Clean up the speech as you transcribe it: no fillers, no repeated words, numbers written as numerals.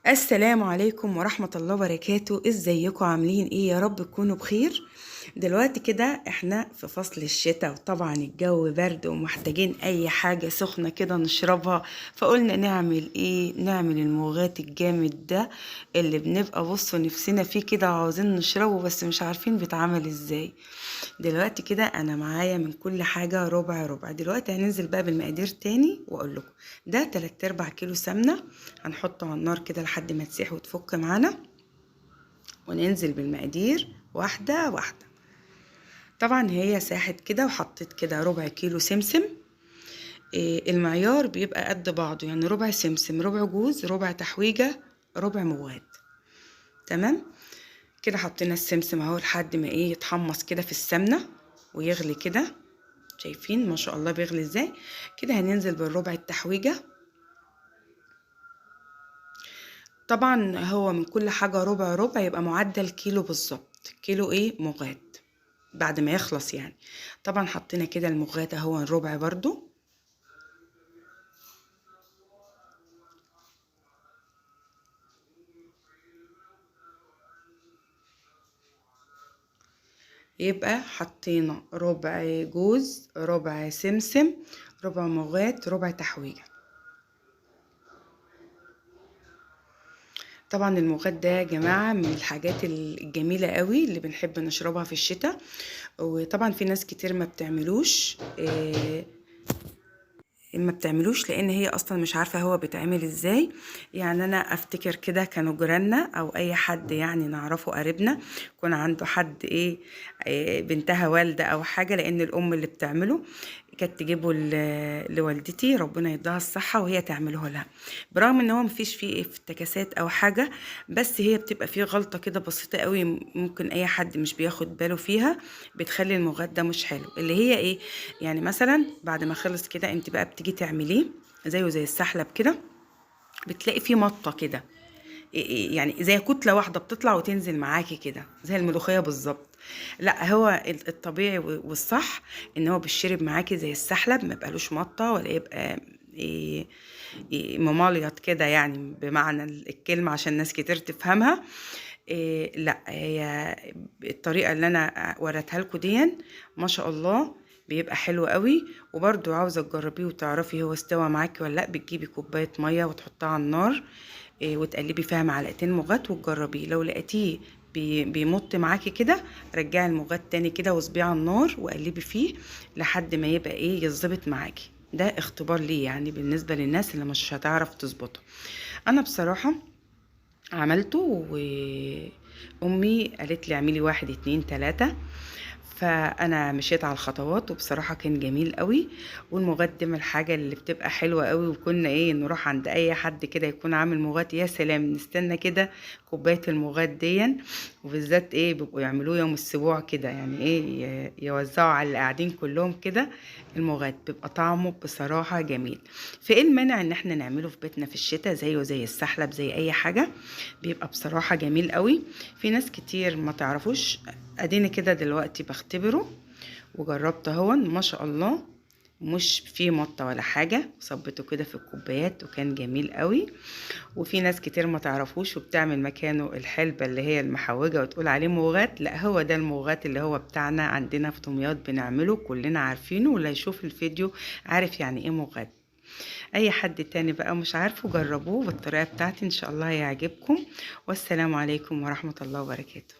السلام عليكم ورحمة الله وبركاته. ازيكم عاملين ايه؟ يا رب تكونوا بخير. دلوقتي كده احنا في فصل الشتاء، وطبعا الجو برد ومحتاجين اي حاجة سخنة كده نشربها. فقلنا نعمل ايه؟ نعمل الموغات الجامد ده اللي بنبقى بصوا نفسنا فيه كده وعاوزين نشربه بس مش عارفين بيتعمل ازاي. دلوقتي كده انا معايا من كل حاجة ربع ربع. دلوقتي هننزل بقى بالمقادير تاني واقول لكم. ده 3/4 كيلو سمنة، هنحطه على النار كده لحد ما تسيح وتفك معانا، وننزل بالمقادير واحدة واحدة. طبعا هي ساحت كده، وحطيت كده ربع كيلو سمسم. المعيار بيبقى قد بعضه، يعني ربع سمسم، ربع جوز، ربع تحويجة، ربع مواد. تمام كده. حطينا السمسم اهو لحد ما يتحمص كده في السمنة ويغلي كده. شايفين ما شاء الله بيغلي ازاي كده. هننزل بالربع التحويجة. طبعا هو من كل حاجة ربع ربع، يبقى معدل كيلو بالظبط. كيلو مغات بعد ما يخلص يعني. طبعا حطينا كده المغات اهو الربع برضو. يبقى حطينا ربع جوز، ربع سمسم، ربع مغات، ربع تحويجة. طبعا المغات ده يا جماعة من الحاجات الجميلة قوي اللي بنحب نشربها في الشتاء. وطبعا في ناس كتير ما بتعملوش لان هي اصلا مش عارفه هو بيتعمل ازاي. يعني انا افتكر كده كانوا جيراننا او اي حد يعني نعرفه قريبنا يكون عنده حد بنتها والده او حاجه، لان الام اللي بتعمله كانت تجيبه لوالدتي ربنا يديها الصحه وهي تعمله لها. برغم ان هو مفيش فيه افتكاسات او حاجه، بس هي بتبقى فيه غلطه كده بسيطه قوي ممكن اي حد مش بياخد باله فيها، بتخلي المغاد ده مش حلو. اللي هي يعني مثلا بعد ما خلص كده انت بقى بتيجي تعمليه زيه زي السحلب كده، بتلاقي فيه مطه كده. يعني زي كتله واحده بتطلع وتنزل معاكي كده زي الملوخيه بالظبط. لا هو الطبيعي والصح ان هو بيشرب معاكي زي السحلب، ما يبقالوش مطه ولا يبقى ممليط كده، يعني بمعنى الكلمه عشان ناس كتير تفهمها. لا هي الطريقه اللي انا وريتها لكم دي ما شاء الله بيبقى حلو قوي. وبرضو عاوزه تجربيه وتعرفي هو استوى معاكي ولا لا، بتجيبي كوبايه ميه وتحطها على النار، وتقلبي فيها معلقتين مغات وتجربيه. لو لقيتيه بيمط معاكي كده، رجعي المغات تاني كده واصبيه على النار وقلبي فيه لحد ما يبقى يظبط معاكي. ده اختبار ليه يعني بالنسبه للناس اللي مش هتعرف تظبطه. انا بصراحه عملته، وامي قالت لي اعملي 1 2 3، فانا مشيت على الخطوات وبصراحه كان جميل قوي. والمقدم الحاجه اللي بتبقى حلوه قوي، وكنا نروح عند اي حد كده يكون عامل مغات، يا سلام نستنى كده كوبايه المغات دي. وبالذات بيبقوا يعملوه يوم السبوع كده، يعني يوزعوا على اللي قاعدين كلهم كده. المغات بيبقى طعمه بصراحه جميل. فايه المانع ان احنا نعمله في بيتنا في الشتاء زيه زي السحلب زي اي حاجه؟ بيبقى بصراحه جميل قوي. في ناس كتير ما تعرفوش، اديني كده دلوقتي بختبره وجربت اهو ما شاء الله مش فيه مطه ولا حاجه، صبته كده في الكوبايات وكان جميل قوي. وفي ناس كتير ما تعرفوش وبتعمل مكانه الحلبه اللي هي المحوجه وتقول عليه موغات. لا هو ده الموغات اللي هو بتاعنا عندنا في دمياط، بنعمله كلنا عارفينه، واللي يشوف الفيديو عارف يعني ايه موغات. اي حد تاني بقى مش عارفه جربوه بالطريقه بتاعتي ان شاء الله هيعجبكم. والسلام عليكم ورحمه الله وبركاته.